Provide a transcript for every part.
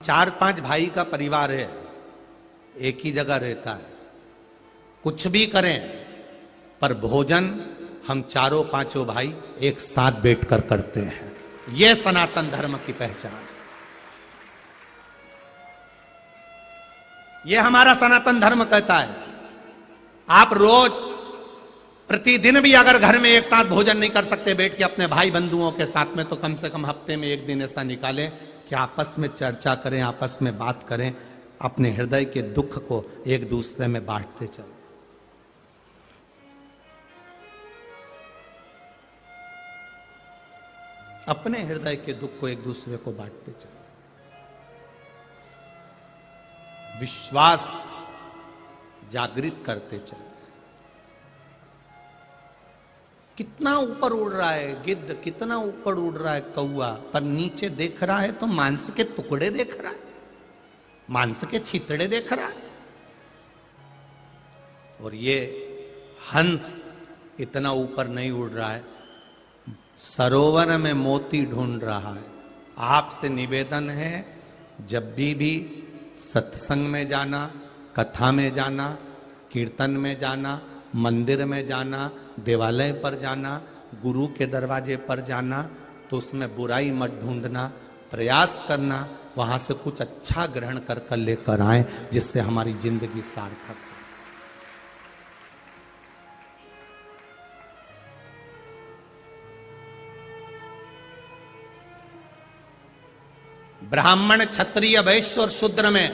4-5 भाई का परिवार है, एक ही जगह रहता है, कुछ भी करें पर भोजन हम चारों पांचों भाई एक साथ बैठकर करते हैं। यह सनातन धर्म की पहचान, यह हमारा सनातन धर्म कहता है। आप रोज प्रतिदिन भी अगर घर में एक साथ भोजन नहीं कर सकते बैठ के अपने भाई बंधुओं के साथ में, तो कम से कम हफ्ते में एक दिन ऐसा निकालें कि आपस में चर्चा करें, आपस में बात करें, अपने हृदय के दुख को एक दूसरे में बांटते चलें। अपने हृदय के दुख को एक दूसरे को बांटते चलें। विश्वास जागृत करते चलें। कितना ऊपर उड़ रहा है गिद्ध, कितना ऊपर उड़ रहा है कौआ, पर नीचे देख रहा है तो मांस के टुकड़े देख रहा है, मांस के छितड़े देख रहा है। और ये हंस इतना ऊपर नहीं उड़ रहा है, सरोवर में मोती ढूंढ रहा है। आपसे निवेदन है, जब भी सत्संग में जाना, कथा में जाना, कीर्तन में जाना, मंदिर में जाना, देवालय पर जाना, गुरु के दरवाजे पर जाना, तो उसमें बुराई मत ढूंढना, प्रयास करना वहां से कुछ अच्छा ग्रहण कर लेकर आए, जिससे हमारी जिंदगी सार्थक हो। ब्राह्मण, क्षत्रिय, वैश्य और शूद्र में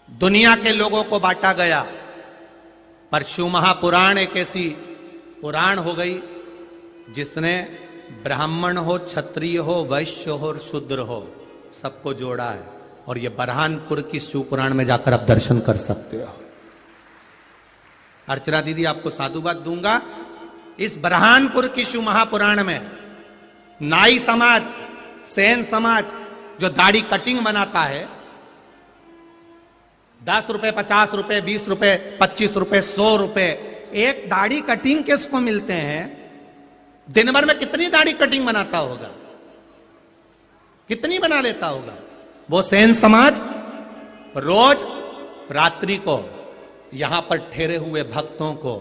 दुनिया के लोगों को बांटा गया, पर शिव महापुराण एक ऐसी पुराण हो गई जिसने ब्राह्मण हो, क्षत्रिय हो, वैश्य हो और शूद्र हो, सबको जोड़ा है। और ये बरहानपुर की शिव पुराण में जाकर आप दर्शन कर सकते हो। अर्चना दीदी आपको साधुवाद दूंगा, इस बरहानपुर की शिव महापुराण में नाई समाज, सेन समाज जो दाढ़ी कटिंग बनाता है, 10 रुपए, 50 रुपए, 20 रुपए, 25 रुपए, 100 रुपए एक दाढ़ी कटिंग के उसको मिलते हैं। दिन भर में कितनी दाढ़ी कटिंग बनाता होगा, कितनी बना लेता होगा। वो सेन समाज रोज रात्रि को यहां पर ठहरे हुए भक्तों को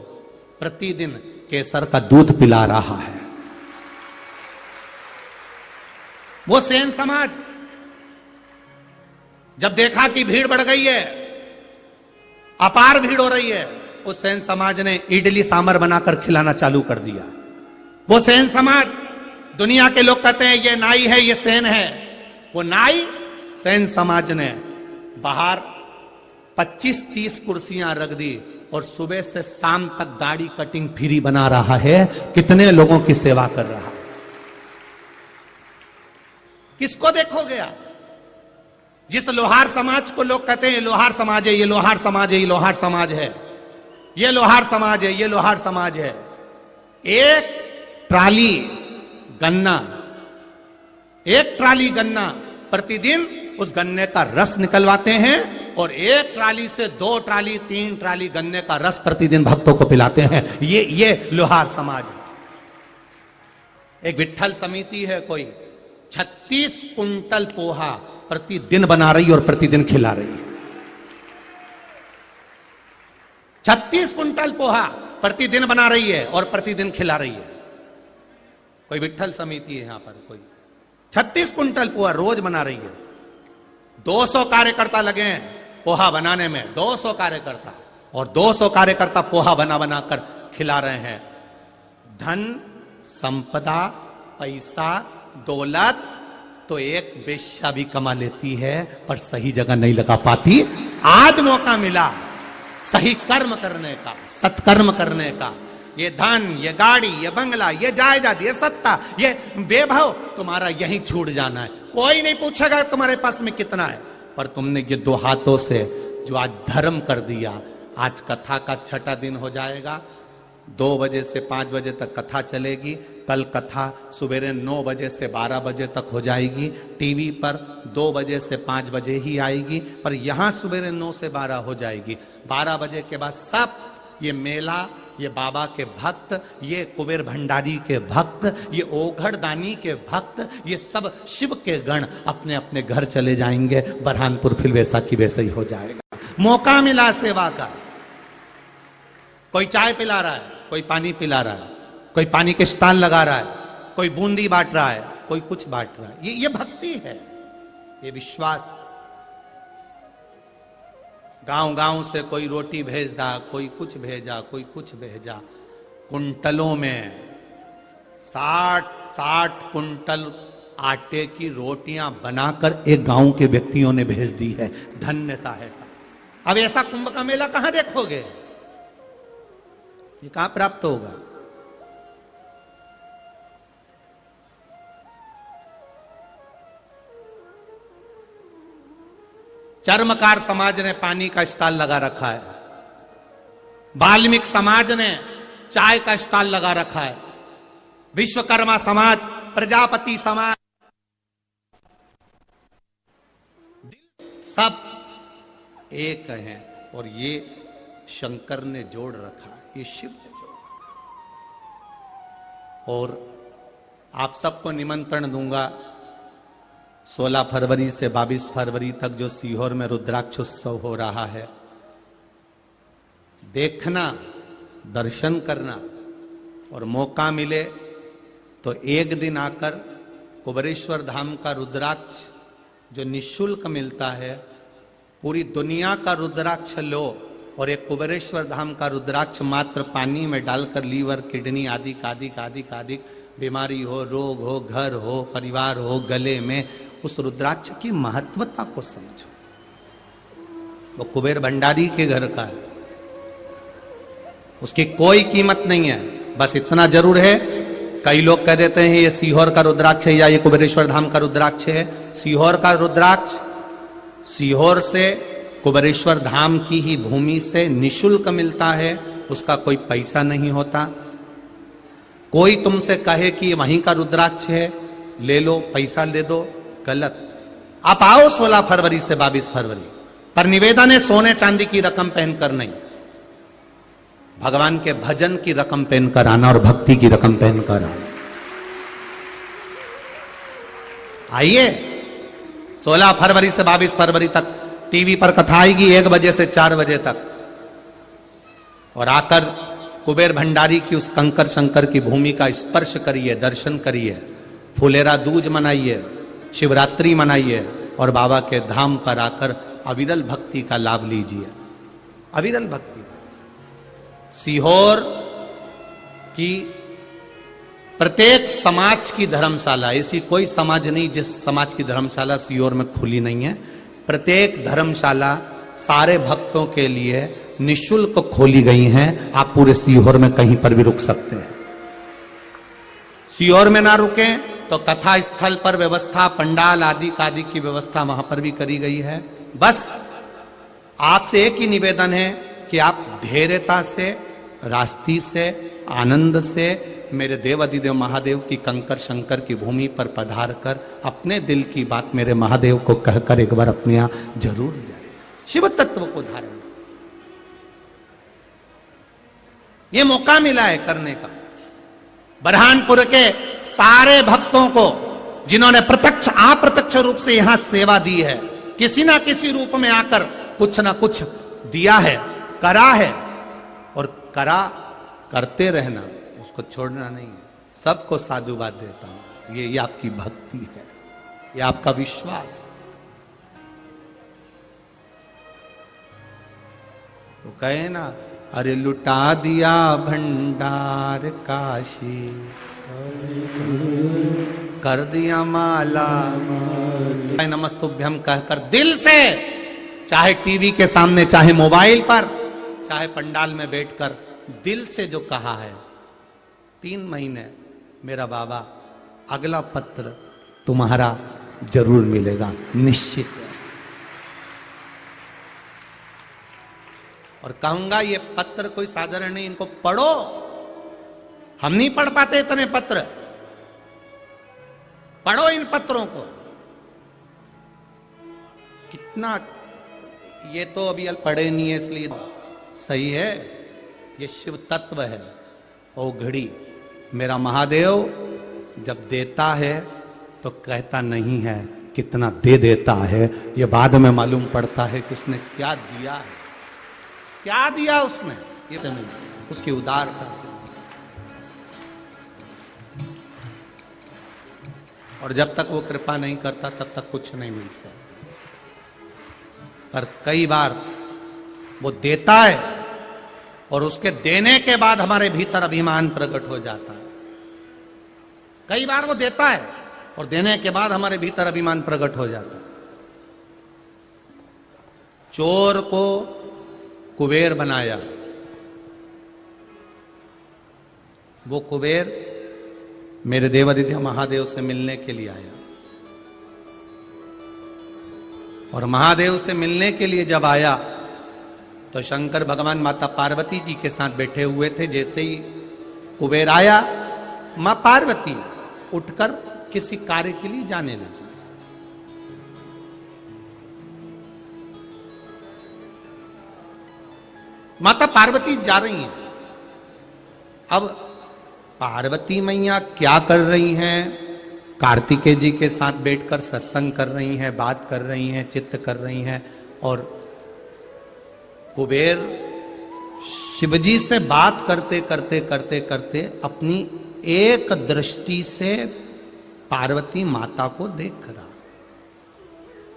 प्रतिदिन केसर का दूध पिला रहा है। वो सेन समाज जब देखा कि भीड़ बढ़ गई है, अपार भीड़ हो रही है, उस सेन समाज ने इडली सांभर बनाकर खिलाना चालू कर दिया। वो सेन समाज, दुनिया के लोग कहते हैं ये नाई है, ये सेन है, वो नाई सेन समाज ने बाहर 25-30 कुर्सियां रख दी और सुबह से शाम तक दाढ़ी कटिंग फ्री बना रहा है। कितने लोगों की सेवा कर रहा है। किसको देखोगे आप? जिस लोहार समाज को लोग कहते हैं ये लोहार समाज है, ये लोहार समाज है, ये लोहार समाज है, ये लोहार समाज है, ये लोहार समाज है। एक ट्राली गन्ना प्रतिदिन उस गन्ने का रस निकलवाते हैं और 1 ट्राली से 2 ट्राली 3 ट्राली गन्ने का रस प्रतिदिन भक्तों को पिलाते हैं। ये लोहार समाज है। एक विठ्ठल समिति है, कोई 36 कुंटल पोहा प्रतिदिन बना रही और प्रतिदिन खिला रही है। 36 कुंटल पोहा प्रतिदिन बना रही है और प्रतिदिन खिला रही है। कोई विठ्ठल समिति है यहां पर, कोई 36 कुंटल पोहा रोज बना रही है। 200 कार्यकर्ता लगे हैं पोहा बनाने में, 200 कार्यकर्ता, और 200 कार्यकर्ता पोहा बना कर खिला रहे हैं। धन संपदा, पैसा, दौलत तो एक वेश्या भी कमा लेती है, पर सही जगह नहीं लगा पाती। आज मौका मिला सही कर्म करने का, सत्कर्म करने का। ये धन, ये गाड़ी, ये बंगला, ये जायदाद, ये सत्ता, ये वैभव तुम्हारा यहीं छूट जाना है। कोई नहीं पूछेगा तुम्हारे पास में कितना है, पर तुमने ये 2 हाथों से जो आज धर्म कर दिया। आज कथा का 6ठा दिन हो जाएगा। 2 बजे से 5 बजे तक कथा चलेगी। कल कथा सुबेरे 9 बजे से 12 बजे तक हो जाएगी। टीवी पर 2 बजे से 5 बजे ही आएगी, पर यहां सुबेरे 9 से 12 हो जाएगी। 12 बजे के बाद सब ये मेला, ये बाबा के भक्त, ये कुबेर भंडारी के भक्त, ये ओघड़ दानी के भक्त, ये सब शिव के गण अपने अपने घर चले जाएंगे। बरहानपुर फिर वैसा की वैसा ही हो जाएगा। मौका मिला सेवा का, कोई चाय पिला रहा है, कोई पानी पिला रहा है, कोई पानी के स्टॉल लगा रहा है, कोई बूंदी बांट रहा है, कोई कुछ बांट रहा है। ये भक्ति है, ये विश्वास। गांव गांव से कोई रोटी भेजा, कोई कुछ भेजा, कोई कुछ भेजा। कुंटलों में 60 कुंटल आटे की रोटियां बनाकर एक गांव के व्यक्तियों ने भेज दी है। धन्यता है। अब ऐसा कुंभ का मेला कहां देखोगे? ये कहां प्राप्त होगा? चर्मकार समाज ने पानी का स्टॉल लगा रखा है, वाल्मीकि समाज ने चाय का स्टॉल लगा रखा है, विश्वकर्मा समाज, प्रजापति समाज, सब एक हैं। और ये शंकर ने जोड़ रखा है, ये शिव ने जोड़ा। और आप सबको निमंत्रण दूंगा 16 फरवरी से 22 फरवरी तक जो सीहोर में रुद्राक्ष उत्सव हो रहा है, देखना, दर्शन करना, और मौका मिले तो एक दिन आकर कुबेरेश्वर धाम का रुद्राक्ष जो निःशुल्क मिलता है, पूरी दुनिया का रुद्राक्ष लो और एक कुबेरेश्वर धाम का रुद्राक्ष मात्र पानी में डालकर लीवर, किडनी आदि आदि बीमारी हो, रोग हो, घर हो, परिवार हो, गले में, उस रुद्राक्ष की महत्वता को समझो। वो कुबेर भंडारी के घर का है, उसकी कोई कीमत नहीं है। बस इतना जरूर है, कई लोग कह देते हैं ये सीहोर का रुद्राक्ष है या ये कुबेरेश्वर धाम का रुद्राक्ष है। सीहोर का रुद्राक्ष सीहोर से कुबेरेश्वर धाम की ही भूमि से निःशुल्क मिलता है, उसका कोई पैसा नहीं होता। कोई तुमसे कहे कि वहीं का रुद्राक्ष है, ले लो, पैसा दे दो, गलत। आप आओ 16 फरवरी से 22 फरवरी, पर निवेदन है सोने चांदी की रकम पहनकर नहीं, भगवान के भजन की रकम पहनकर आना और भक्ति की रकम पहनकर आना। आइए 16 फरवरी से 22 फरवरी तक टीवी पर कथा आएगी 1 बजे से 4 बजे तक, और आकर कुबेर भंडारी की उस कंकर शंकर की भूमि का स्पर्श करिए, दर्शन करिए, फुलेरा दूज मनाइए, शिवरात्रि मनाइए, और बाबा के धाम पर आकर अविरल भक्ति का लाभ लीजिए। अविरल भक्ति। सीहोर की प्रत्येक समाज की धर्मशाला, ऐसी कोई समाज नहीं जिस समाज की धर्मशाला सीहोर में खुली नहीं है। प्रत्येक धर्मशाला सारे भक्तों के लिए निःशुल्क खोली गई हैं। आप पूरे सीहोर में कहीं पर भी रुक सकते हैं। सीहोर में ना रुकें तो कथा स्थल पर व्यवस्था, पंडाल आदि की व्यवस्था वहां पर भी करी गई है। बस आपसे एक ही निवेदन है कि आप धैर्यता से, रास्ती से, आनंद से मेरे देव अधिदेव महादेव की कंकर शंकर की भूमि पर पधार कर अपने दिल की बात मेरे महादेव को कहकर एक बार अपने यहां जरूर जाए। शिव तत्व को धारण, ये मौका मिला है करने का। बरहानपुर के सारे भक्तों को जिन्होंने प्रत्यक्ष अप्रत्यक्ष रूप से यहां सेवा दी है, किसी ना किसी रूप में आकर कुछ ना कुछ दिया है, करा है, और करते रहना, उसको छोड़ना नहीं है। सबको साधुवाद देता हूं। ये आपकी भक्ति है, ये आपका विश्वास। तो कहे ना, अरे लुटा दिया भंडार काशी, कर दिया माला नमस्तुभ्यम कहकर दिल से, चाहे टीवी के सामने, चाहे मोबाइल पर, चाहे पंडाल में बैठकर, दिल से जो कहा है, 3 महीने मेरा बाबा अगला पत्र तुम्हारा जरूर मिलेगा, निश्चित है। और कहूंगा ये पत्र कोई साधारण नहीं, इनको पढ़ो। हम नहीं पढ़ पाते इतने पत्र, पढ़ो इन पत्रों को। कितना, ये तो अभी पढ़े नहीं है इसलिए सही है, ये शिव तत्व है। ओ घड़ी, मेरा महादेव जब देता है तो कहता नहीं है कितना दे देता है, ये बाद में मालूम पड़ता है कि उसने क्या दिया है, क्या दिया उसने, ये समझ उसकी उदारता से। और जब तक वो कृपा नहीं करता तब तक कुछ नहीं मिल सकता। पर कई बार वो देता है और उसके देने के बाद हमारे भीतर अभिमान प्रकट हो जाता है। कई बार वो देता है और देने के बाद हमारे भीतर अभिमान प्रकट हो जाता है। चोर को कुबेर बनाया, वो कुबेर मेरे देवादित्य महादेव से मिलने के लिए आया, और महादेव से मिलने के लिए जब आया तो शंकर भगवान माता पार्वती जी के साथ बैठे हुए थे। जैसे ही कुबेर आया, मां पार्वती उठकर किसी कार्य के लिए जाने लगी। माता पार्वती जा रही हैं। अब पार्वती मैया क्या कर रही हैं? कार्तिकेय जी के साथ बैठकर सत्संग कर रही हैं, बात कर रही हैं, चित्त कर रही हैं। और कुबेर शिवजी से बात करते करते करते करते अपनी एक दृष्टि से पार्वती माता को देख रहा,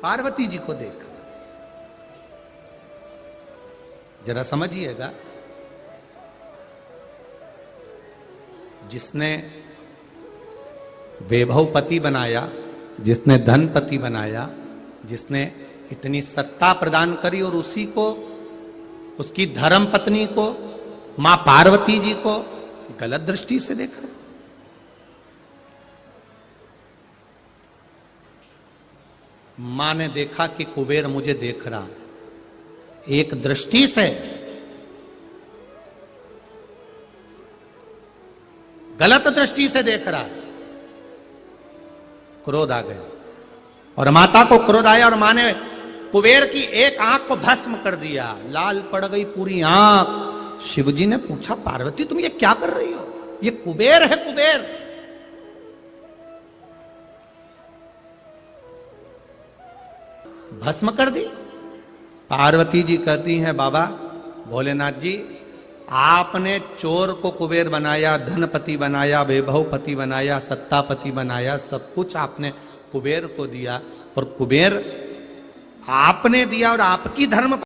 पार्वती जी को देख रहा। जरा समझिएगा, जिसने वैभवपति बनाया, जिसने धनपति बनाया, जिसने इतनी सत्ता प्रदान करी, और उसी को, उसकी धर्म पत्नी को, मां पार्वती जी को गलत दृष्टि से देख रहे। मां ने देखा कि कुबेर मुझे देख रहा, एक दृष्टि से गलत दृष्टि से देख रहा है। क्रोध आ गया और माता को क्रोध आया, और मां ने कुबेर की एक आंख को भस्म कर दिया, लाल पड़ गई पूरी आंख। शिवजी ने पूछा, पार्वती तुम ये क्या कर रही हो? ये कुबेर है, कुबेर। भस्म कर दी। पार्वती जी कहती हैं, बाबा भोलेनाथ जी, आपने चोर को कुबेर बनाया, धनपति बनाया, वैभवपति बनाया, सत्तापति बनाया, सब कुछ आपने कुबेर को दिया, और कुबेर आपने दिया और आपकी धर्म